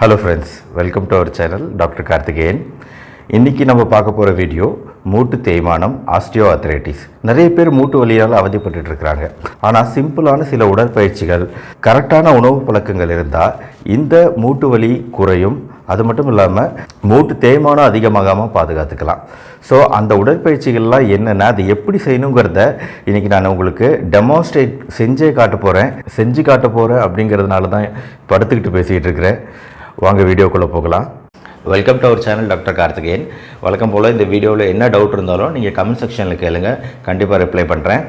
Hello friends, welcome to our channel Dr. Karthikeyan. இன்னைக்கு நம்ம பார்க்க போகிற வீடியோ மூட்டு தேய்மானம் ஆஸ்டியோஆர்த்ரைட்டிஸ். நிறைய பேர் மூட்டு வலியால் அவதிப்பட்டு இருக்கிறாங்க. ஆனால் சிம்பிளான சில உடற்பயிற்சிகள், கரெக்டான உணவு பழக்கங்கள் இருந்தால் இந்த மூட்டு வலி குறையும். அது மட்டும் இல்லாமல் மூட்டு தேய்மானம் அதிகமாகாமல் பாதுகாத்துக்கலாம். ஸோ அந்த உடற்பயிற்சிகள்லாம் என்னென்ன, அது எப்படி செய்யணுங்கிறத இன்றைக்கி நான் உங்களுக்கு டெமான்ஸ்ட்ரேட் செஞ்சு காட்ட போகிறேன் அப்படிங்கிறதுனால தான் படுத்துக்கிட்டு பேசிக்கிட்டு இருக்கிறேன். வாங்க வீடியோக்குள்ளே போகலாம். Welcome to our channel doctor Karthikeyan. வழக்கம் போல் இந்த வீடியோவில் என்ன டவுட் இருந்தாலும் நீங்கள் கமெண்ட் செக்ஷனில் கேளுங்க, கண்டிப்பாக ரிப்ளை பண்ணுறேன்.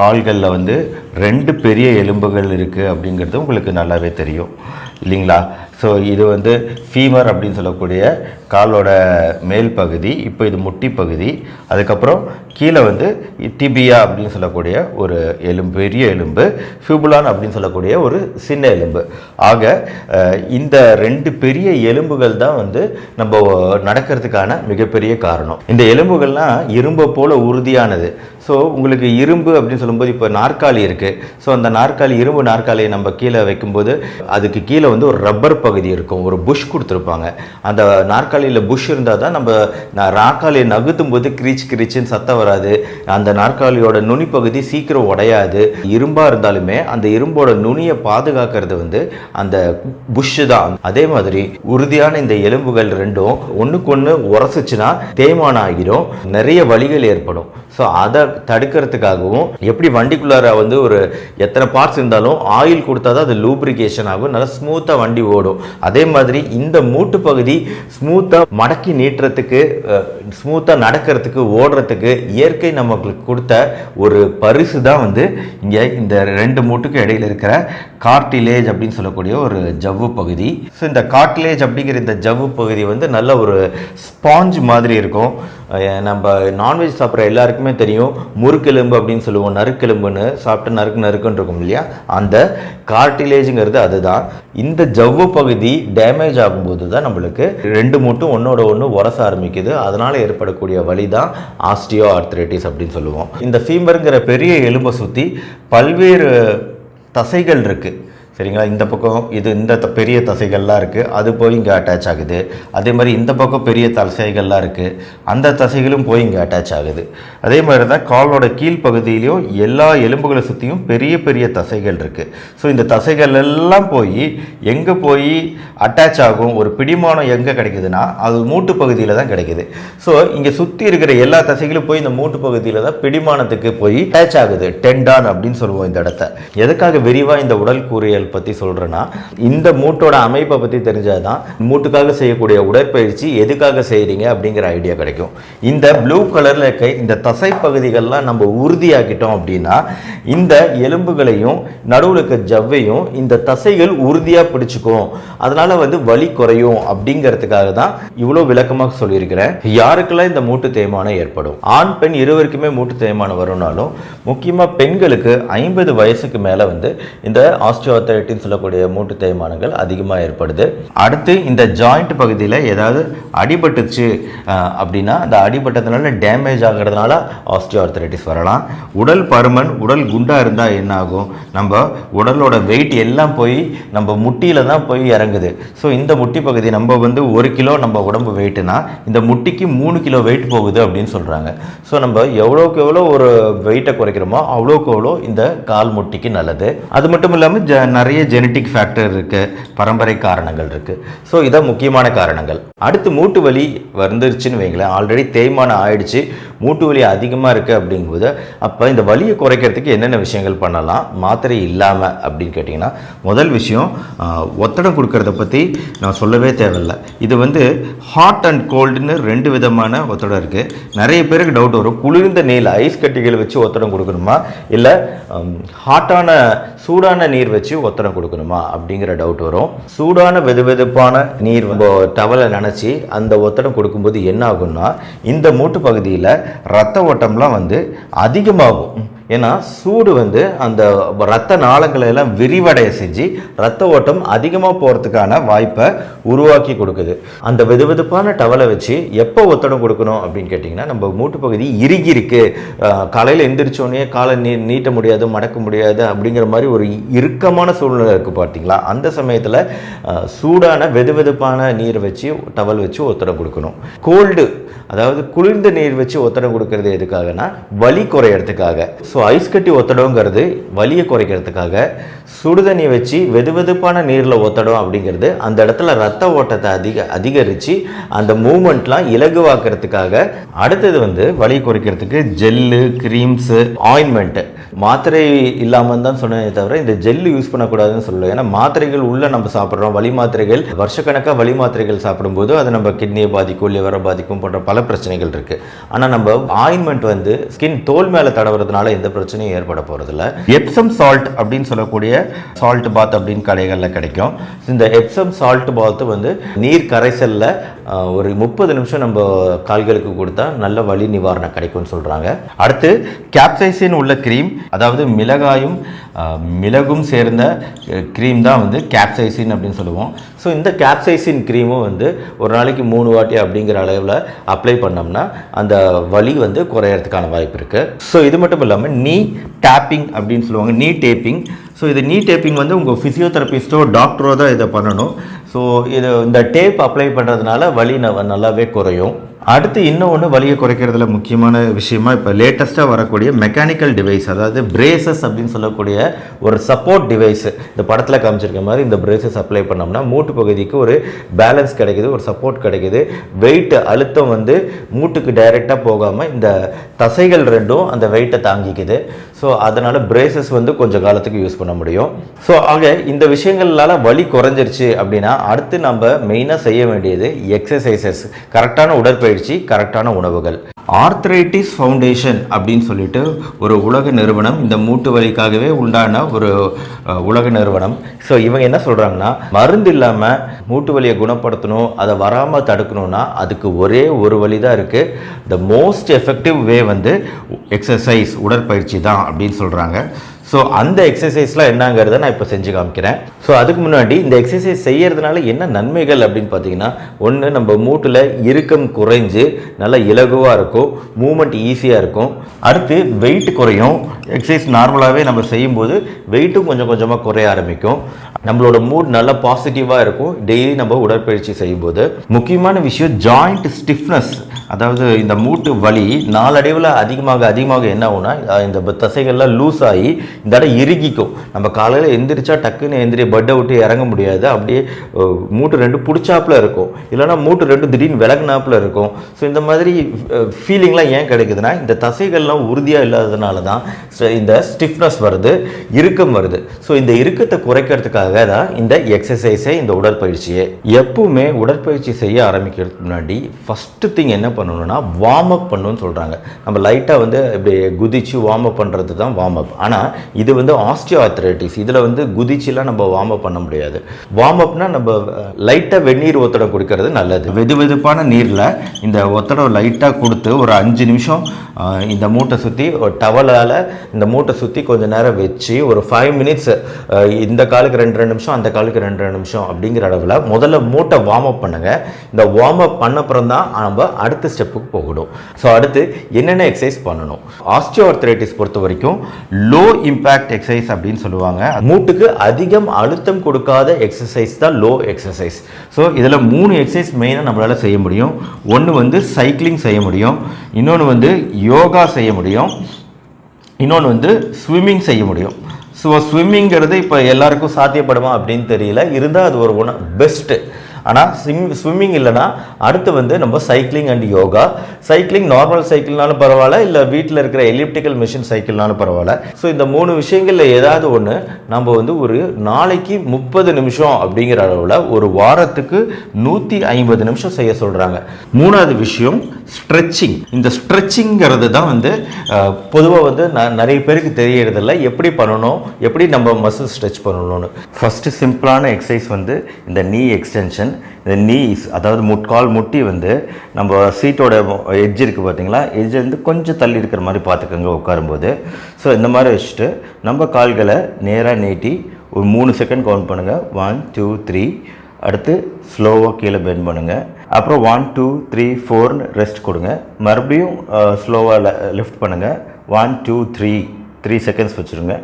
கால்களில் வந்து 2 பெரிய எலும்புகள் இருக்குது அப்படிங்கிறது உங்களுக்கு நல்லாவே தெரியும் இல்லைங்களா? ஸோ இது வந்து ஃபீமர் அப்படின்னு சொல்லக்கூடிய காலோட மேல் பகுதி, இப்போ இது முட்டி பகுதி, அதுக்கப்புறம் கீழே வந்து டிபியா அப்படின்னு சொல்லக்கூடிய ஒரு எலும்பு, பெரிய எலும்பு, ஃபிபுலான் அப்படின்னு சொல்லக்கூடிய ஒரு சின்ன எலும்பு. ஆக இந்த 2 பெரிய எலும்புகள் தான் வந்து நம்ம நடக்கிறதுக்கான மிகப்பெரிய காரணம். இந்த எலும்புகள்லாம் இரும்பை போல் உறுதியானது. ஸோ உங்களுக்கு இரும்பு அப்படின்னு சொல்லும்போது இப்போ நாற்காலி இருக்குது. ஸோ அந்த நாற்காலி, இரும்பு நாற்காலியை நம்ம கீழே வைக்கும்போது அதுக்கு கீழே வந்து ஒரு ரப்பர் பகுதி இருக்கும், ஒரு புஷ் கொடுத்துருப்பாங்க. அந்த நாற்காலியில் புஷ் இருந்தால் தான் நம்ம நாற்காலியை நகுத்தும் போது கிரீச்சுன்னு சத்தம் வராது. அந்த நாற்காலியோட நுனி பகுதி சீக்கிரம் உடையாது. இரும்பாக இருந்தாலுமே அந்த இரும்போட நுனியை பாதுகாக்கிறது வந்து அந்த புஷ் தான். அதே மாதிரி உறுதியான இந்த எலும்புகள் 2ம் ஒன்றுக்கு ஒன்று உரசுச்சுன்னா தேய்மானம் ஆகிடும், நிறைய வலிகள் ஏற்படும். ஸோ அதை தடுக்கிறதுக்காகவும், எப்படி வண்டிக்குள்ளார வந்து ஒரு எத்தனை பார்ட்ஸ் இருந்தாலும் ஆயில் கொடுத்தா தான் அது லூப்ரிகேஷன் ஆகும், நல்லா ஸ்மூத்தாக வண்டி ஓடும். அதே மாதிரி இந்த மூட்டு பகுதி ஸ்மூத்தாக மடக்கி நீட்டுறதுக்கு, ஸ்மூத்தாக நடக்கிறதுக்கு, ஓடுறதுக்கு இயற்கை நமக்கு கொடுத்த ஒரு பரிசு தான் வந்து இங்கே இந்த 2 மூட்டுக்கு இடையில் இருக்கிற கார்டிலேஜ் அப்படின்னு சொல்லக்கூடிய ஒரு ஜவ்வு பகுதி. ஸோ இந்த கார்டிலேஜ் அப்படிங்கிற இந்த ஜவ்வு பகுதி வந்து நல்ல ஒரு ஸ்பாஞ்ச் மாதிரி இருக்கும். நம்ம நான்வெஜ் சாப்பிட்ற எல்லாருக்குமே தெரியும், முறுக்கெலும்பு அப்படின்னு சொல்லுவோம், நறுக்கெலும்புன்னு சாப்பிட்டு நறுக்குன்னு இருக்கும் இல்லையா? அந்த கார்டிலேஜுங்கிறது அதுதான். இந்த ஜவ்வு பகுதி டேமேஜ் ஆகும்போது தான் நம்மளுக்கு 2 மூட்டும் ஒன்னோட ஒன்று உரச ஆரம்பிக்குது. அதனால் ஏற்படக்கூடிய வலி தான் ஆஸ்டியோஆர்த்ரைட்டிஸ் அப்படின்னு சொல்லுவோம். இந்த ஃபீமருங்கிற பெரிய எலும்பை சுற்றி பல்வேறு தசைகள் இருக்குது சரிங்களா? இந்த பக்கம் இது இந்த பெரிய தசைகள்லாம் இருக்குது, அது போய் இங்கே அட்டாச் ஆகுது. அதே மாதிரி இந்த பக்கம் பெரிய தசைகள்லாம் இருக்குது, அந்த தசைகளும் போய் இங்கே அட்டாச் ஆகுது. அதே மாதிரி தான் காலோட கீழ்ப்பகுதியிலையும் எல்லா எலும்புகளை சுற்றியும் பெரிய பெரிய தசைகள் இருக்குது. ஸோ இந்த தசைகள் எல்லாம் போய் எங்கே போய் அட்டாச் ஆகும், ஒரு பிடிமானம் எங்கே கிடைக்குதுன்னா அது மூட்டு பகுதியில் தான் கிடைக்குது. ஸோ இங்கே சுற்றி இருக்கிற எல்லா தசைகளும் போய் இந்த மூட்டு பகுதியில் தான் பிடிமானத்துக்கு போய் அட்டாச் ஆகுது. டெண்டான் அப்படின்னு சொல்லுவோம் இந்த இடத்த. எதுக்காக விரிவாக இந்த உடல் கூறியல் பற்றி சொல்கிறேன்னா, இந்த மூட்டோட அமைப்பை பற்றி தெரிஞ்சாதான் மூட்டுக்காக செய்யக்கூடிய உடற்பயிற்சி எதுக்காக செய்கிறீங்க அப்படிங்கிற ஐடியா கிடைக்கும். இந்த ப்ளூ கலரில் இருக்க இந்த தசை பகுதிகள்லாம் நம்ம உறுதியாக்கிட்டோம் அப்படின்னா இந்த எலும்புகளையும் நடுவில் இருக்க ஜவ்வையும் இந்த தசைகள் உறுதியாக பிடிச்சிக்கும். அதனால வந்து வலி குறையும் அப்படிங்கிறதுக்காக தான் இவ்வளோ விளக்கமாக சொல்லியிருக்கிறேன். யாருக்கெல்லாம் இந்த மூட்டு தேய்மானம் ஏற்படும், ஆண் பெண் இருவருக்குமே மூட்டு தேய்மானம் வரும்னாலும் முக்கியமாக பெண்களுக்கு 50 வயசுக்கு மேலே வந்து இந்த ஆஸ்டியோஆர்த்ரைட்டிஸ் சொல்லக்கூடிய மூட்டு தேய்மானங்கள் அதிகமாக ஏற்படுது. அடுத்து இந்த ஜாயிண்ட் பகுதியில் ஏதாவது அடிபட்டுச்சு அப்படின்னா அந்த அடிபட்டதுனால டேமேஜ் ஆகிறதுனால ஆஸ்டியோஆர்த்ரைட்டிஸ் வரலாம். உடல் பருமன், உடல் குண்டாக இருந்தால் என்ன ஆகும், நம்ம உடலோட வெயிட் எல்லாம் போய் நம்ம முட்டியில் தான் போய் இறங்குது. ஸோ இந்த முட்டி பகுதி நம்ம வந்து 1 கிலோ நம்ம உடம்பு வெயிட்டுனா இந்த முட்டிக்கு 3 கிலோ வெயிட் போகுது அப்படின்னு சொல்கிறாங்க. ஸோ நம்ம எவ்வளோக்கு எவ்வளோ ஒரு வெயிட்டை குறைக்கிறோமோ அவ்வளோக்கு எவ்வளோ இந்த கால் முட்டிக்கு நல்லது. அது மட்டும் இல்லாமல் நிறைய ஜெனட்டிக் ஃபேக்டர் இருக்குது, பரம்பரை காரணங்கள் இருக்குது. ஸோ இதான் முக்கியமான காரணங்கள். அடுத்து மூட்டு வலி வந்துருச்சுன்னு வைங்களேன், ஆல்ரெடி தேய்மானம் ஆயிடுச்சு, மூட்டு வலி அதிகமாக இருக்குது அப்படிங்கும்போது அப்போ இந்த வலியை குறைக்கிறதுக்கு என்னென்ன விஷயங்கள் பண்ணலாம் மாத்திரை இல்லாமல் அப்படின்னு கேட்டிங்கன்னா, முதல் விஷயம் ஒத்தடம் கொடுக்கறத பற்றி நான் சொல்லவே தேவையில்லை. இது வந்து ஹாட் அண்ட் கோல்டுன்னு 2 விதமான ஒத்தடம் இருக்குது. நிறைய பேருக்கு டவுட் வரும், குளிர்ந்த நீர் ஐஸ் கட்டிகள் வச்சு ஒத்தடம் கொடுக்கணுமா, இல்லை ஹாட்டான சூடான நீர் வச்சு ஒத்தடம் கொடுக்கணுமா அப்படிங்கிற டவுட் வரும். சூடான வெதுவெதுப்பான நீர் டவலை நினச்சி அந்த ஒத்தடம் கொடுக்கும்போது என்ன ஆகும்னா இந்த மூட்டு பகுதியில் ரத்த ஓட்டம்லாம் வந்து அதிகமாகும். ஏன்னா சூடு வந்து அந்த ரத்த நாளங்களை எல்லாம் விரிவடைய செஞ்சு ரத்த ஓட்டம் அதிகமாக போகிறதுக்கான வாய்ப்பை உருவாக்கி கொடுக்குது. அந்த வெதுவெதுப்பான டவலை வச்சு எப்போ ஒத்தடம் கொடுக்கணும் அப்படின்னு கேட்டிங்கன்னா, நம்ம மூட்டு பகுதி இறுகி இருக்கு, காலையில் எந்திரிச்சோடனே காலை நீட்ட முடியாது, மடக்க முடியாது அப்படிங்கிற மாதிரி ஒரு இறுக்கமான சூழ்நிலை இருக்குது பார்த்தீங்களா, அந்த சமயத்தில் சூடான வெதுவெதுப்பான நீர் வச்சு டவல் வச்சு ஒத்தடம் கொடுக்கணும். கோல்டு அதாவது குளிர்ந்த நீர் வச்சு ஒத்தடம் கொடுக்கறது எதுக்காகனா வலி குறையிறதுக்காக. ஸோ ஐஸ் கட்டி ஒத்தடங்கிறது வலியை குறைக்கிறதுக்காக, சுடுதண்ணி வச்சு வெதுவெதுப்பான நீரில் ஒத்தடம் அப்படிங்கிறது அந்த இடத்துல ரத்த ஓட்டத்தை அதிகரித்து அந்த மூமெண்ட்லாம் இலகுவாக்குறதுக்காக. அடுத்தது வந்து வலி குறைக்கிறதுக்கு ஜெல்லு, க்ரீம்ஸு, ஆயின்மெண்ட்டு. மாத்திரை இல்லாமல் தான் சொன்னதே தவிர இந்த ஜெல்லு யூஸ் பண்ணக்கூடாதுன்னு சொல்லுவோம். ஏன்னா மாத்திரைகள் உள்ளே நம்ம சாப்பிட்றோம், வலி மாத்திரைகள், வருஷக்கணக்காக வலி மாத்திரைகள் சாப்பிடும்போது அது நம்ம கிட்னியை பாதிக்கும், லிவரை பாதிக்கும் போன்ற பல பிரச்சனைகள் இருக்குது. ஆனால் நம்ம ஆயின்மெண்ட் வந்து ஸ்கின் தோல் மேலே தடவுறதுனால எந்த பிரச்சனையும் ஏற்பட போகிறதில்ல. எப்சம் சால்ட் அப்படின்னு சொல்லக்கூடிய சால்ட் பாத் அப்படின்னு கடைகளில் கிடைக்கும். இந்த எப்சம் சால்ட் பாத் வந்து நீர் கரைசலில் ஒரு 30 நிமிஷம் நம்ம கால்களுக்கு கொடுத்தா நல்ல வலி நிவாரணம் கிடைக்கும்னு சொல்கிறாங்க. அடுத்து கேப்சைசின் உள்ள க்ரீம், அதாவது மிளகும் சேர்ந்த க்ரீம் தான் வந்து கேப்சைசின் அப்படின்னு சொல்லுவோம். ஸோ இந்த கேப்சைசின் க்ரீமும் வந்து ஒரு நாளைக்கு 3 வாட்டி அப்படிங்கிற அளவில் அப்ளை பண்ணோம்னா அந்த வலி வந்து குறையறதுக்கான வாய்ப்பு இருக்குது. ஸோ இது மட்டும் இல்லாமல் நீ டேப்பிங் அப்படின்னு சொல்லுவாங்க, நீ டேப்பிங். ஸோ இது நீ டேப்பிங் வந்து உங்கள் ஃபிசியோதெரபிஸ்ட்டோ டாக்டரோ தான் இதை பண்ணணும். ஸோ இந்த டேப் அப்ளை பண்ணுறதுனால வலி நல்லாவே குறையும். அடுத்து இன்னொன்று வலியை குறைக்கிறதுல முக்கியமான விஷயமா இப்போ லேட்டஸ்ட்டாக வரக்கூடிய மெக்கானிக்கல் டிவைஸ், அதாவது பிரேசஸ் அப்படின்னு சொல்லக்கூடிய ஒரு சப்போர்ட் டிவைஸ். இந்த படத்தில் காமிச்சிருக்க மாதிரி இந்த பிரேசஸ் அப்ளை பண்ணோம்னா மூட்டு பகுதிக்கு ஒரு பேலன்ஸ் கிடைக்குது, ஒரு சப்போர்ட் கிடைக்குது. வெயிட் அழுத்தம் வந்து மூட்டுக்கு டைரெக்டாக போகாமல் இந்த தசைகள் ரெண்டும் அந்த வெயிட்டை தாங்கிக்குது. ஸோ அதனால் பிரேசஸ் வந்து கொஞ்சம் காலத்துக்கு யூஸ் பண்ண முடியும். ஸோ ஆக இந்த விஷயங்களால் வலி குறைஞ்சிருச்சு அப்படின்னா அடுத்து நம்ம மெயினாக செய்ய வேண்டியது எக்ஸசைசஸ், கரெக்டான உடற்பயிற்சி, கரெக்டான உணவுகள். ஆர்த்ரைட்டிஸ் ஃபவுண்டேஷன் அப்படின்னு சொல்லிட்டு ஒரு உலக நிறுவனம், இந்த மூட்டு வலிக்காகவே உண்டான ஒரு உலக நிறுவனம். ஸோ இவங்க என்ன சொல்கிறாங்கன்னா, மருந்து இல்லாமல் மூட்டு வலியை குணப்படுத்தணும், அதை வராமல் தடுக்கணும்னா அதுக்கு ஒரே ஒரு வழி தான் இருக்குது. த மோஸ்ட் எஃபெக்டிவ் வே வந்து எக்ஸசைஸ், உடற்பயிற்சி தான் அப்படின்னு சொல்கிறாங்க. ஸோ அந்த எக்ஸசைஸ்லாம் என்னங்கிறத நான் இப்போ செஞ்சு காமிக்கிறேன். ஸோ அதுக்கு முன்னாடி இந்த எக்ஸசைஸ் செய்கிறதுனால என்ன நன்மைகள் அப்படின்னு பார்த்தீங்கன்னா, ஒன்று நம்ம மூட்டில் இறுக்கம் குறைஞ்சு நல்லா இலகுவாக இருக்கும், மூமெண்ட் ஈஸியாக இருக்கும். அடுத்து வெயிட் குறையும். எக்ஸசைஸ் நார்மலாகவே நம்ம செய்யும்போது வெயிட்டும் கொஞ்சம் கொஞ்சமாக குறைய ஆரம்பிக்கும். நம்மளோட மூட் நல்லா பாசிட்டிவாக இருக்கும் டெய்லி நம்ம உடற்பயிற்சி செய்யும்போது. முக்கியமான விஷயம் ஜாயிண்ட் ஸ்டிஃப்னஸ், அதாவது இந்த மூட்டு வலி நாளடைவில் அதிகமாக என்ன ஆகும்னா, இந்த தசைகள்லாம் லூஸ் ஆகி இந்த இடம் இறுகிக்கும். நம்ம காலையில் எந்திரிச்சா டக்குன்னு பெட்டை விட்டு இறங்க முடியாது, அப்படியே மூட்டு ரெண்டு பிடிச்சாப்பில் இருக்கும், இல்லைனா மூட்டு ரெண்டு திடீர்னு விலகுனாப்பில் இருக்கும். ஸோ இந்த மாதிரி ஃபீலிங்லாம் ஏன் கிடைக்குதுன்னா, இந்த தசைகள்லாம் உறுதியாக இல்லாததுனால தான் இந்த ஸ்டிஃப்னஸ் வருது, இறுக்கம் வருது. ஸோ இந்த இறுக்கத்தை குறைக்கிறதுக்காக தான் இந்த எக்ஸசைஸை, இந்த உடற்பயிற்சியை. எப்பவுமே உடற்பயிற்சி செய்ய ஆரம்பிக்கிறதுக்கு முன்னாடி ஃபஸ்ட்டு திங் என்ன பண்ணணும்னா வார்ம் அப் பண்ணணும்னு சொல்கிறாங்க. நம்ம லைட்டாக வந்து இப்படி குதிச்சு வார்ம் அப் பண்ணுறது தான் வார்ம் அப். ஆனால் இது வந்து ஆஸ்டியோ ஆர்த்ரைட்டிஸ், இதில் வந்து குதிச்சுலாம் நம்ம வார்ம் அப் பண்ண முடியாது. வார்ம் அப்னா நம்ம லைட்டாக வெந்நீர் ஒத்தடம் கொடுக்கறது நல்லது. வெதுவெதுப்பான நீரில் இந்த ஒத்தடம் லைட்டாக கொடுத்து ஒரு 5 நிமிஷம் இந்த மூட்டை சுற்றி ஒரு டவலால் இந்த மூட்டை சுற்றி கொஞ்சம் நேரம் வச்சு ஒரு 5 மினிட்ஸ், இந்த காலுக்கு 2 நிமிஷம், அந்த காலுக்கு 2 நிமிஷம் அப்படிங்கிற அளவில் முதல்ல மூட்டை வார்ம் அப் பண்ணுங்கள். இந்த வார்ம் அப் பண்ணப்புறம் தான் நம்ம அடுத்த ஸ்டெப்புக்கு போகணும். ஸோ அடுத்து என்னென்ன எக்ஸசைஸ் பண்ணணும்? ஆஸ்டியோ ஆர்த்ரைட்டிஸ் பொறுத்த வரைக்கும் லோ இம்பேக்ட் எக்ஸசைஸ் அப்படின்னு சொல்லுவாங்க. மூட்டுக்கு அதிகம் அழுத்தம் கொடுக்காத எக்ஸசைஸ் தான் லோ எக்ஸசைஸ். ஸோ இதில் 3 எக்ஸசைஸ் மெயினாக நம்மளால் செய்ய முடியும். ஒன்று வந்து சைக்கிளிங் செய்ய முடியும், இன்னொன்று வந்து யோகா செய்ய முடியும், இன்னொன்று வந்து ஸ்விம்மிங் செய்ய முடியும். ஸோ ஸ்விம்மிங்கிறது இப்போ எல்லாருக்கும் சாத்தியப்படுமா அப்படின்னு தெரியல, இருந்தால் அது ஒரு பெஸ்ட்டு. ஆனால் ஸ்விம்மிங் இல்லைனா அடுத்து வந்து நம்ம cycling and yoga. Cycling normal சைக்கிள்னாலும் பரவாயில்ல, இல்லை வீட்டில் இருக்கிற எலிப்டிக்கல் மிஷின் சைக்கிள்னாலும் பரவாயில்ல. ஸோ இந்த 3 விஷயங்களில் ஏதாவது ஒன்று நம்ம வந்து ஒரு நாளைக்கு 30 நிமிஷம் அப்படிங்கிற அளவில் ஒரு வாரத்துக்கு 150 நிமிஷம் செய்ய சொல்கிறாங்க. 3வது விஷயம் ஸ்ட்ரெச்சிங். இந்த ஸ்ட்ரெச்சிங்கிறது தான் வந்து பொதுவாக வந்து நிறைய பேருக்கு தெரியறதில்ல, எப்படி பண்ணணும், எப்படி நம்ம மசில் ஸ்ட்ரெச் பண்ணணும்னு. ஃபஸ்ட்டு சிம்பிளான எக்ஸசைஸ் வந்து இந்த நீ எக்ஸ்டென்ஷன். பொசிஷன். இந்த நீஸ் அதாவது கால் முட்டி வந்து நம்ம சீட்டோட எட்ஜ் இருக்குது பார்த்தீங்களா, எட்ஜ் வந்து கொஞ்சம் தள்ளி இருக்கிற மாதிரி பார்த்துக்கோங்க உட்காரும்போது. ஸோ இந்த மாதிரி வச்சுட்டு நம்ம கால்களை நேராக நீட்டி ஒரு 3 செகண்ட் கவுண்ட் பண்ணுங்கள். 1 2 3. அடுத்து ஸ்லோவாக கீழே பெண்ட் பண்ணுங்கள். அப்புறம் 1 2 3 4ன்னு ரெஸ்ட் கொடுங்க. மறுபடியும் ஸ்லோவாக லிஃப்ட் பண்ணுங்கள். 1 2 3 செகண்ட்ஸ் வச்சுருங்க.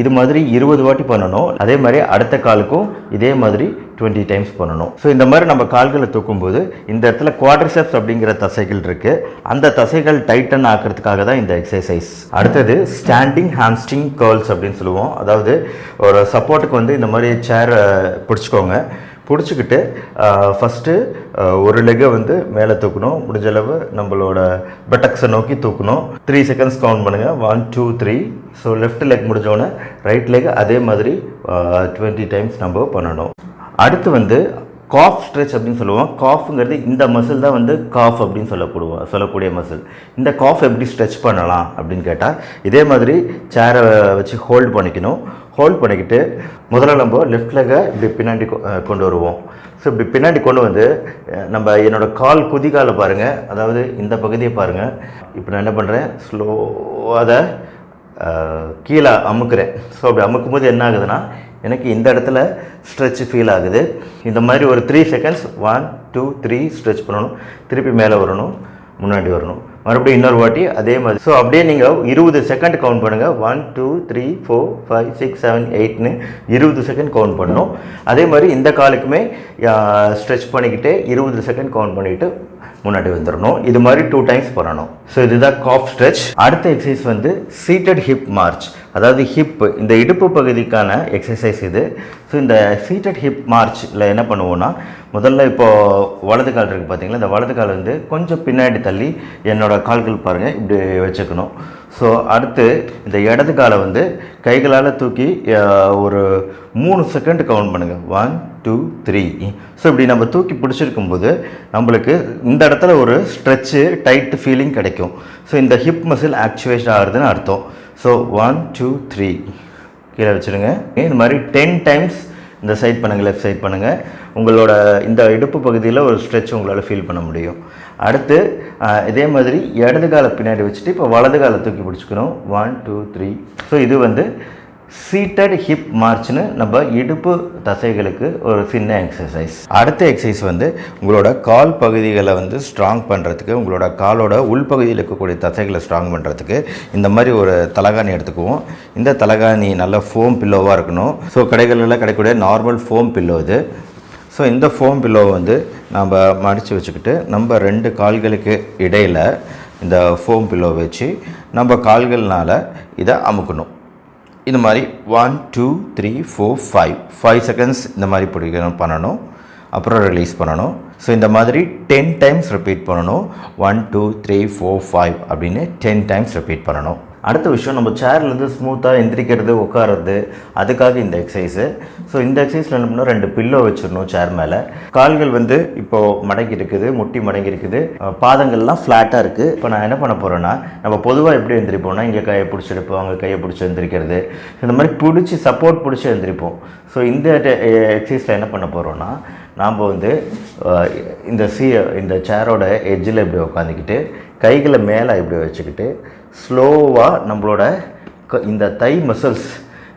இது மாதிரி 20 வாட்டி பண்ணணும். அதே மாதிரி அடுத்த காலுக்கும் இதே மாதிரி 20 டைம்ஸ் பண்ணணும். ஸோ இந்த மாதிரி நம்ம கால்களை தூக்கும்போது இந்த இடத்துல குவாட்ரிசெப்ஸ் அப்படிங்கிற தசைகள் இருக்குது. அந்த தசைகள் டைட்டன் ஆக்கிறதுக்காக தான் இந்த எக்ஸசைஸ். அடுத்தது ஸ்டாண்டிங் ஹாம்ஸ்ட்ரிங் கர்ல்ஸ் அப்படின்னு சொல்லுவோம். அதாவது ஒரு சப்போர்ட்டுக்கு வந்து இந்த மாதிரி சேரை பிடிச்சிக்கோங்க. பிடிச்சிக்கிட்டு ஃபஸ்ட்டு ஒரு லெக்கை வந்து மேலே தூக்கணும். முடிஞ்சளவு நம்மளோட பட்டக்ஸை நோக்கி தூக்கணும். 3 செகண்ட்ஸ் கவுண்ட் பண்ணுங்கள். 1 2 3. ஸோ லெஃப்ட் லெக் முடிஞ்சோடனே ரைட் லெக் அதே மாதிரி 20 டைம்ஸ் நம்ம பண்ணணும். அடுத்து வந்து காஃப் ஸ்ட்ரெச் அப்படின்னு சொல்லுவோம். காஃப்ங்கிறது இந்த மசில் தான் வந்து காஃப் அப்படின்னு சொல்லக்கூடிய மசில். இந்த காஃப் எப்படி ஸ்ட்ரெச் பண்ணலாம் அப்படின்னு கேட்டால் இதே மாதிரி சேரை வச்சு ஹோல்ட் பண்ணிக்கணும். ஹோல்ட் பண்ணிக்கிட்டு முதல்ல நம்ம லெஃப்ட் லெக்கை இப்படி பின்னாடி கொண்டு வருவோம். ஸோ இப்படி பின்னாடி கொண்டு வந்து நம்ம என்னோடய கால் குதிகாலை பாருங்கள், அதாவது இந்த பகுதியை பாருங்கள். இப்போ நான் என்ன பண்ணுறேன், ஸ்லோவாக அதை கீழே அமுக்குறேன். ஸோ அப்படி அமுக்கும் போது என்ன ஆகுதுன்னா எனக்கு இந்த இடத்துல ஸ்ட்ரெச் ஃபீல் ஆகுது. இந்த மாதிரி ஒரு 3 செகண்ட்ஸ் 1 2 3 ஸ்ட்ரெச் பண்ணணும். திருப்பி மேலே வரணும், முன்னாடி வரணும், மறுபடியும் இன்னொரு வாட்டி அதே மாதிரி. ஸோ அப்படியே நீங்கள் 20 செகண்ட் கவுண்ட் பண்ணுங்கள். 1 2 3 4 5 6 7 8ன்னு 20 செகண்ட் கவுண்ட் பண்ணணும். அதே மாதிரி இந்த காலுக்குமே ஸ்ட்ரெச் பண்ணிக்கிட்டே 20 செகண்ட் கவுண்ட் பண்ணிவிட்டு முன்னாடி வந்துடணும். இது மாதிரி 2 டைம்ஸ் பண்ணணும். ஸோ இதுதான் காஃப் ஸ்ட்ரெச். அடுத்த எக்ஸசைஸ் வந்து சீட்டட் ஹிப் மார்ச், அதாவது ஹிப் இந்த இடுப்பு பகுதிக்கான எக்ஸசைஸ் இது. ஸோ இந்த சீட்டட் ஹிப் மார்ச்சில் என்ன பண்ணுவோன்னா, முதல்ல இப்போது வலது கால் இருக்குது பார்த்தீங்களா, இந்த வலது கால் வந்து கொஞ்சம் பின்னாடி தள்ளி என்னோடய கால்கள் பாருங்கள் இப்படி வச்சுக்கணும். ஸோ அடுத்து இந்த இடது காலை வந்து கைகளால் தூக்கி ஒரு 3 செகண்ட் கவுண்ட் பண்ணுங்கள். 1 2 3. ஸோ இப்படி நம்ம தூக்கி பிடிச்சிருக்கும்போது நம்மளுக்கு இந்த இடத்துல ஒரு ஸ்ட்ரெச்சு டைட் ஃபீலிங் கிடைக்கும். ஸோ இந்த ஹிப் மசில் ஆக்டிவேட் ஆகுதுன்னு அர்த்தம். ஸோ 1 2 3 கீழே வச்சுருங்க. இந்த மாதிரி 10 டைம்ஸ் இந்த சைட் பண்ணுங்கள், லெஃப்ட் சைட் பண்ணுங்கள். உங்களோட இந்த இடுப்பு பகுதியில் ஒரு ஸ்ட்ரெச் உங்களால் ஃபீல் பண்ண முடியும். அடுத்து இதே மாதிரி இடது காலை பின்னாடி வச்சுட்டு இப்போ வலது காலை தூக்கி பிடிச்சிக்கணும். 1 2 3. ஸோ இது வந்து சீட்டட் ஹிப் மார்ச்னு நம்ம இடுப்பு தசைகளுக்கு ஒரு சின்ன எக்ஸசைஸ். அடுத்த எக்ஸசைஸ் வந்து உங்களோட கால் பகுதிகளை வந்து ஸ்ட்ராங் பண்ணுறதுக்கு, உங்களோட காலோட உள்பகுதியில் இருக்கக்கூடிய தசைகளை ஸ்ட்ராங் பண்ணுறதுக்கு இந்த மாதிரி ஒரு தலகாணி எடுத்துக்குவோம். இந்த தலகாணி நல்ல ஃபோம் பில்லோவாக இருக்கணும். ஸோ கடைகளில் கிடைக்கக்கூடிய நார்மல் ஃபோம் பில்லோ இது. ஸோ இந்த ஃபோம் பில்லோவை வந்து நம்ம மடித்து வச்சுக்கிட்டு நம்ம 2 கால்களுக்கு இடையில் இந்த ஃபோம் பில்லோ வச்சு நம்ம கால்கள்னால் இதை அமுக்கணும். இந்த மாதிரி 1 2 3 4 5 செகண்ட்ஸ் இந்த மாதிரி பண்ணணும். அப்புறம் ரிலீஸ் பண்ணணும். ஸோ இந்த மாதிரி 10 டைம்ஸ் ரிப்பீட் பண்ணணும். 1 2 3 4 5 அப்படின்னு 10 டைம்ஸ் ரிப்பீட் பண்ணணும். அடுத்த விஷயம், நம்ம சேர்லேருந்து ஸ்மூத்தாக எந்திரிக்கிறது, உட்காருறது, அதுக்காக இந்த எக்ஸசைஸு. ஸோ இந்த எக்ஸசைஸில் என்ன பண்ணணும், 2 பில்லோ வச்சிடணும் சேர் மேலே. கால்கள் வந்து இப்போது மடங்கி இருக்குது, முட்டி மடங்கி இருக்குது, பாதங்கள்லாம் ஃப்ளாட்டாக இருக்குது. இப்போ நான் என்ன பண்ண போகிறேன்னா, நம்ம பொதுவாக எப்படி எந்திரிப்போம்னா, இங்கே கையை பிடிச்சி எடுப்போம், அங்கே கையை பிடிச்சி எந்திரிக்கிறது, இந்த மாதிரி பிடிச்சி சப்போர்ட் பிடிச்சி எந்திரிப்போம். ஸோ இந்த எக்ஸசைஸில் என்ன பண்ண போகிறோன்னா, நாம் வந்து இந்த சேரோட எட்ஜில் இப்படி உட்காந்துக்கிட்டு கைகளை மேலே இப்படி வச்சுக்கிட்டு ஸ்லோவாக நம்மளோட இந்த தை மசில்ஸ்,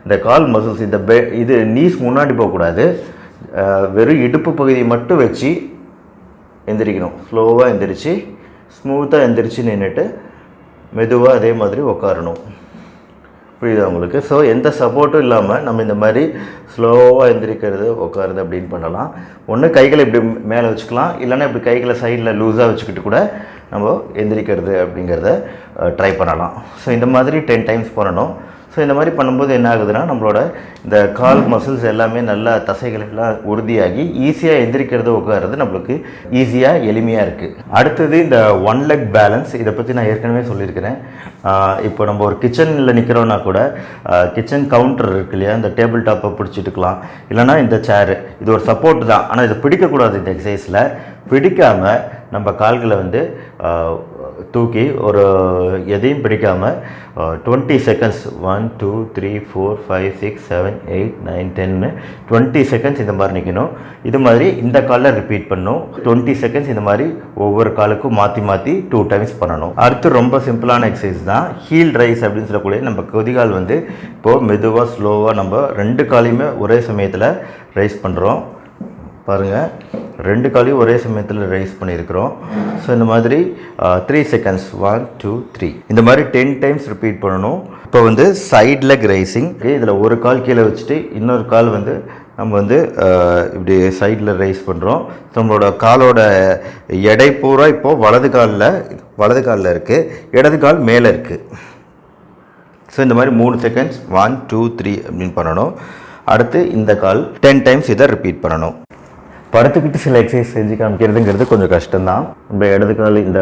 இந்த கால் மசில்ஸ், இது நீஸ் முன்னாடி போகக்கூடாது, வெறும் இடுப்பு பகுதியை மட்டும் வச்சு எந்திரிக்கணும். ஸ்லோவாக எந்திரிச்சு ஸ்மூத்தாக எந்திரிச்சு நின்றுட்டு மெதுவாக அதே மாதிரி உட்காரணும். புரியுதா உங்களுக்கு? ஸோ எந்த சப்போர்ட்டும் இல்லாமல் நம்ம இந்த மாதிரி ஸ்லோவாக எந்திரிக்கிறது, உட்காருது அப்படின்னு பண்ணலாம். ஒன்று கைகளை இப்படி மேலே வச்சுக்கலாம், இல்லைன்னா இப்படி கைகளை சைடில் லூஸாக வச்சுக்கிட்டு கூட நம்ம எந்திரிக்கிறது அப்படிங்கிறத ட்ரை பண்ணலாம். ஸோ இந்த மாதிரி 10 டைம்ஸ் பண்ணணும். ஸோ இந்த மாதிரி பண்ணும்போது என்ன ஆகுதுன்னா, நம்மளோட இந்த கால் மசில்ஸ் எல்லாமே நல்லா தசைகள் எல்லாம் உறுதியாகி ஈஸியாக எந்திரிக்கிறது, உட்காருறது நம்மளுக்கு ஈஸியாக எளிமையாக இருக்குது. அடுத்தது இந்த 1 லெக் பேலன்ஸ். இதை பற்றி நான் ஏற்கனவே சொல்லியிருக்கிறேன். இப்போ நம்ம ஒரு கிச்சனில் நிற்கிறோன்னா கூட கிச்சன் கவுண்டர் இருக்கு இல்லையா, இந்த டேபிள் டாப்பை பிடிச்சிட்டுக்கலாம், இல்லைனா இந்த சேரு, இது ஒரு சப்போர்ட் தான். ஆனால் இதை பிடிக்கக்கூடாது. இந்த எக்ஸசைஸில் பிடிக்காமல் நம்ம கால்களை வந்து தூக்கி ஒரு எதையும் பிடிக்காமல் 20 செகண்ட்ஸ் 1 2 3 4 5 6 7 8 9 10 20 செகண்ட்ஸ் இந்த மாதிரி நிற்கணும். இது மாதிரி இந்த காலில் ரிப்பீட் பண்ணணும். 20 செகண்ட்ஸ் இந்த மாதிரி ஒவ்வொரு காலுக்கும் மாற்றி மாற்றி 2 டைம்ஸ் பண்ணணும். அடுத்து ரொம்ப சிம்பிளான எக்ஸசைஸ் தான் ஹீல் ரைஸ் அப்படின்னு சொல்லக்கூடிய நம்ம குதிகால் வந்து இப்போது மெதுவாக ஸ்லோவாக நம்ம 2 காலையுமே ஒரே சமயத்தில் ரைஸ் பண்ணுறோம். பாருங்கள், 2 காலையும் ஒரே சமயத்தில் ரைஸ் பண்ணியிருக்கிறோம். ஸோ இந்த மாதிரி 3 செகண்ட்ஸ் 1 2 3 இந்த மாதிரி 10 டைம்ஸ் ரிப்பீட் பண்ணணும். இப்போ வந்து சைட் லெக் ரைசிங். இதில் ஒரு கால் கீழே வச்சுட்டு இன்னொரு கால் வந்து நம்ம வந்து இப்படி சைடில் ரைஸ் பண்ணுறோம். நம்மளோட காலோட எடை பூரா இப்போது வலது காலில் இருக்குது, இடது கால் மேலே இருக்குது. ஸோ இந்த மாதிரி 3 செகண்ட்ஸ் 1 2 3 அப்படின்னு பண்ணணும். அடுத்து இந்த கால் 10 டைம்ஸ் இதை ரிப்பீட் பண்ணணும். படுத்துக்கிட்டு சில எக்ஸசைஸ் செஞ்சு காமிக்கிறதுங்கிறது கொஞ்சம் கஷ்டம்தான். நம்ம இடது கால் இந்த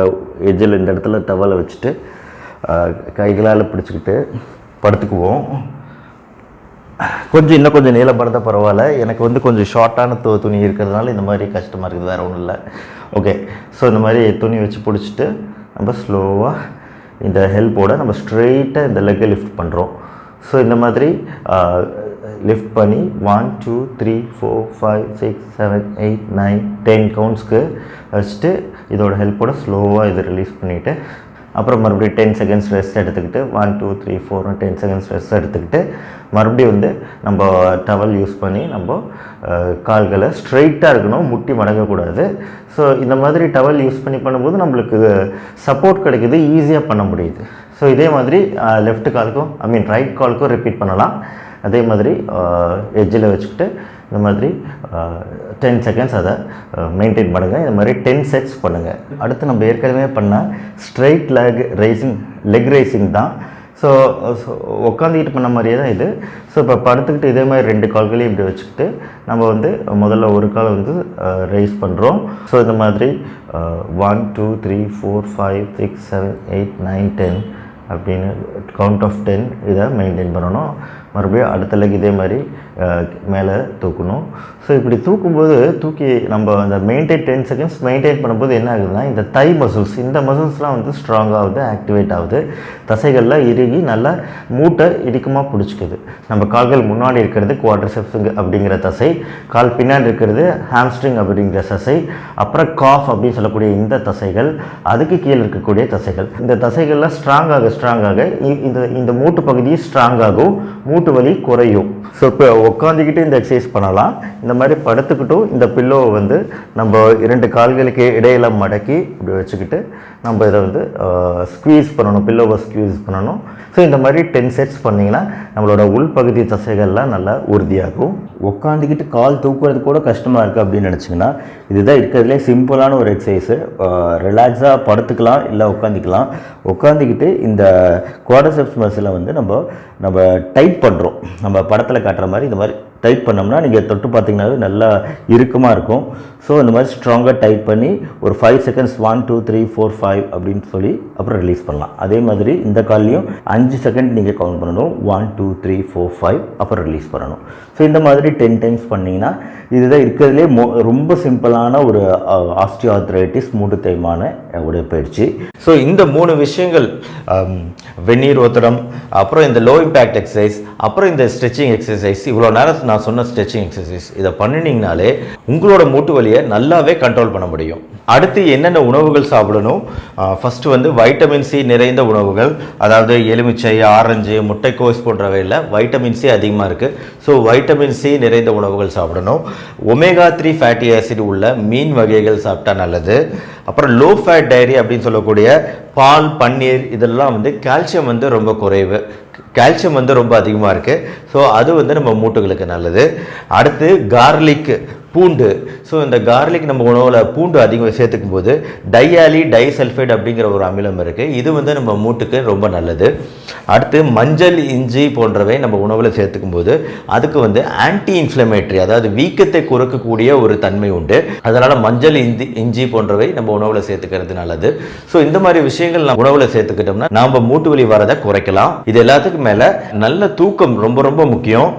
எஜ்ஜில் இந்த இடத்துல டவலை வச்சுட்டு கைகளால் பிடிச்சிக்கிட்டு படுத்துக்குவோம். இன்னும் கொஞ்சம் நீளம் படுத்த பரவாயில்ல. எனக்கு வந்து கொஞ்சம் ஷார்ட்டான துணி இருக்கிறதுனால இந்த மாதிரி கஷ்டமாக இருக்குது, வேறு ஒன்றும் இல்லை. ஓகே, ஸோ இந்த மாதிரி துணி வச்சு பிடிச்சிட்டு நம்ம ஸ்லோவாக இந்த ஹெல்ப்போடு நம்ம ஸ்ட்ரெயிட்டாக இந்த லெக்கை லிஃப்ட் பண்ணுறோம். ஸோ இந்த மாதிரி லிஃப்ட் பண்ணி 1 2 3 4 5 6 7 8 9 10 கவுண்ட்ஸ்க்கு வச்சுட்டு இதோட ஹெல்ப்போட ஸ்லோவாக இதை ரிலீஸ் பண்ணிவிட்டு அப்புறம் மறுபடியும் 10 செகண்ட்ஸ் ரெஸ்ட் எடுத்துக்கிட்டு 1 2 3 4 10 செகண்ட்ஸ் ரெஸ்ட் எடுத்துக்கிட்டு மறுபடியும் வந்து நம்ம டவல் யூஸ் பண்ணி நம்ம கால்களை ஸ்ட்ரெயிட்டாக இருக்கணும், முட்டி மடங்கக்கூடாது. ஸோ இந்த மாதிரி டவல் யூஸ் பண்ணி பண்ணும்போது நம்மளுக்கு சப்போர்ட் கிடைக்குது, ஈஸியாக பண்ண முடியுது. ஸோ இதே மாதிரி லெஃப்ட் காலுக்கும் ரைட் காலுக்கும் ரிப்பீட் பண்ணலாம். அதே மாதிரி எட்ஜில் வச்சுக்கிட்டு இந்த மாதிரி 10 செகண்ட்ஸ் அதை மெயின்டைன் பண்ணுங்கள். இந்த மாதிரி 10 செட்ஸ் பண்ணுங்கள். அடுத்து நம்ம ஏற்கனவே பண்ண ஸ்ட்ரெயிட் லெக் ரைசிங் தான். ஸோ உட்காந்துக்கிட்டு பண்ண மாதிரியே தான் இது. ஸோ இப்போ படுத்துக்கிட்டு இதே மாதிரி 2 கால்களையும் இப்படி வச்சுக்கிட்டு நம்ம வந்து முதல்ல ஒரு கால் வந்து ரைஸ் பண்ணுறோம். ஸோ இந்த மாதிரி 1 2 3 4 5 6 7 8 9 10 அப்படின்னு கவுண்ட் ஆஃப் 10 இதை மெயின்டைன் பண்ணணும். மறுபடியும் அடுத்த லெக் இதே மாதிரி மேலே தூக்கணும். ஸோ இப்படி தூக்கும்போது நம்ம அந்த 10 செகண்ட்ஸ் மெயின்டைன் பண்ணும்போது என்ன ஆகுதுன்னா இந்த தை மசில்ஸ், இந்த மசில்ஸ்லாம் வந்து ஸ்ட்ராங் ஆகுது, ஆக்டிவேட் ஆகுது. தசைகள்லாம் இறுகி நல்லா மூட்டை இறுக்கமாக பிடிச்சிக்குது. நம்ம கால்கள் முன்னாடி இருக்கிறது குவாட்ரிசெப்ஸ் அப்படிங்கிற தசை, கால் பின்னாடி இருக்கிறது ஹாம்ஸ்ட்ரிங் அப்படிங்கிற தசை, அப்புறம் காஃப் அப்படின்னு சொல்லக்கூடிய இந்த தசைகள், அதுக்கு கீழே இருக்கக்கூடிய தசைகள். இந்த தசைகள்லாம் ஸ்ட்ராங்காக இந்த மூட்டு பகுதி ஸ்ட்ராங் ஆகும், மூட்டு வலி குறையும். ஸோ இப்போ உட்காந்துக்கிட்டு இந்த எக்ஸசைஸ் பண்ணலாம். இந்த மாதிரி படுத்துக்கிட்டும் இந்த பில்லோவை வந்து நம்ம 2 கால்களுக்கு இடையில மடக்கி இப்படி வச்சுக்கிட்டு நம்ம இதை வந்து ஸ்க்வீஸ் பண்ணணும், பில்லோவை ஸ்க்வீஸ் பண்ணணும். ஸோ இந்த மாதிரி 10 செட்ஸ் பண்ணிங்கன்னா நம்மளோட உள்பகுதி தசைகள்லாம் நல்லா உறுதியாகும். உட்காந்துக்கிட்டு கால் தூக்குறது கூட கஷ்டமாக இருக்குது அப்படின்னு நினச்சிங்கன்னா இதுதான் இருக்கிறதுலே சிம்பிளான ஒரு எக்ஸசைஸு. ரிலாக்ஸாக படுத்துக்கலாம், இல்லை உட்காந்துக்கலாம். உட்காந்துக்கிட்டு இந்த குவாட்ரிசெப்ஸ் மசிலை வந்து நம்ம டைட் பண்ணுறோம். நம்ம படத்தில் காட்டுற மாதிரி இந்த மாதிரி டைட் பண்ணோம்னா நீங்கள் தொட்டு பார்த்தீங்கன்னாவே நல்லா இறுக்கமாக இருக்கும். ஸோ இந்த மாதிரி ஸ்ட்ராங்காக டைட் பண்ணி ஒரு 5 செகண்ட்ஸ் 1 2 3 4 5 அப்படின்னு சொல்லி அப்புறம் ரிலீஸ் பண்ணலாம். அதே மாதிரி இந்த கால்லையும் 5 செகண்ட் நீங்கள் கவுண்ட் பண்ணணும். 1 2 3 4 5 அப்புறம் ரிலீஸ் பண்ணணும். ஸோ இந்த மாதிரி 10 டைம்ஸ் பண்ணிங்கன்னா இதுதான் இருக்கிறதுலே ரொம்ப சிம்பிளான ஒரு ஆஸ்டியோஆர்த்ரைட்டிஸ் மூட்டு தேய்மான உடற்பயிற்சி. ஸோ இந்த 3 விஷயங்கள், வெந்நீர் ஒத்தடம், அப்புறம் இந்த லோ இம்பேக்ட் எக்ஸசைஸ், அப்புறம் இந்த ஸ்ட்ரெச்சிங் எக்ஸசைஸ், இவ்வளோ நேரம் நான் சொன்ன ஸ்ட்ரெச்சிங் எக்ஸசைஸ் இதை பண்ணினீங்கனாலே உங்களோட மூட்டு வலியை நல்லாவே கண்ட்ரோல் பண்ண முடியும். அடுத்து என்னென்ன உணவுகள் சாப்பிடணும்? ஃபஸ்ட்டு வந்து வைட்டமின் சி நிறைந்த உணவுகள், அதாவது எலுமிச்சை, ஆரஞ்சு, முட்டைக்கோஸ் போன்றவையில் வைட்டமின் சி அதிகமாக இருக்குது. ஸோ வைட்டமின் சி நிறைந்த உணவுகள் சாப்பிடணும். ஒமேகா 3 ஃபேட்டி ஆசிட் உள்ள மீன் வகைகள் சாப்பிட்டா நல்லது. அப்புறம் லோ ஃபேட் டைரி அப்படின்னு சொல்லக்கூடிய பால், பன்னீர், இதெல்லாம் வந்து கால்சியம் வந்து ரொம்ப குறைவு, கால்சியம் வந்து ரொம்ப அதிகமாக இருக்குது. ஸோ அது வந்து நம்ம மூட்டுகளுக்கு நல்லது. அடுத்து கார்லிக், பூண்டு. ஸோ இந்த கார்லிக் நம்ம உணவில் பூண்டு அதிகம் சேர்த்துக்கும் போது டைசல்ஃபைட் அப்படிங்கிற ஒரு அமிலம் இருக்குது. இது வந்து நம்ம மூட்டுக்கு ரொம்ப நல்லது. அடுத்து மஞ்சள், இஞ்சி போன்றவை நம்ம உணவில் சேர்த்துக்கும் போது அதுக்கு வந்து ஆன்டி இன்ஃப்ளமேட்டரி, அதாவது வீக்கத்தை குறைக்கக்கூடிய ஒரு தன்மை உண்டு. அதனால் மஞ்சள், இஞ்சி போன்றவை நம்ம உணவில் சேர்த்துக்கிறது நல்லது. ஸோ இந்த மாதிரி விஷயங்கள் நம்ம உணவில் சேர்த்துக்கிட்டோம்னா நாம் மூட்டு வலி வரதை குறைக்கலாம். இது எல்லாத்துக்கும் மேலே நல்ல தூக்கம் ரொம்ப ரொம்ப முக்கியம்.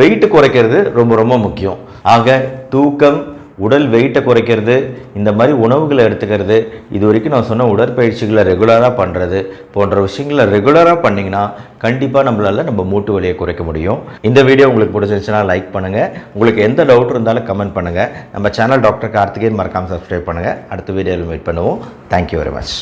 வெயிட் குறைக்கிறது ரொம்ப ரொம்ப முக்கியம். ஆக தூக்கம், உடல் வெயிட்டை குறைக்கிறது, இந்த மாதிரி உணவுகளை எடுத்துக்கிறது, இது வரைக்கும் நான் சொன்ன உடற்பயிற்சிகளை ரெகுலராக பண்ணுறது போன்ற விஷயங்களை ரெகுலராக பண்ணிங்கன்னா கண்டிப்பாக நம்மளால் நம்ம மூட்டு வலியை குறைக்க முடியும். இந்த வீடியோ உங்களுக்கு பிடிச்சிருந்துச்சுன்னா லைக் பண்ணுங்கள். உங்களுக்கு எந்த டவுட் இருந்தாலும் கமெண்ட் பண்ணுங்கள். நம்ம சேனல் டாக்டர் கார்த்திகேயன் மறக்காமல் சப்ஸ்கிரைப் பண்ணுங்கள். அடுத்த வீடியோவில் மீட் பண்ணுவோம். Thank you very much.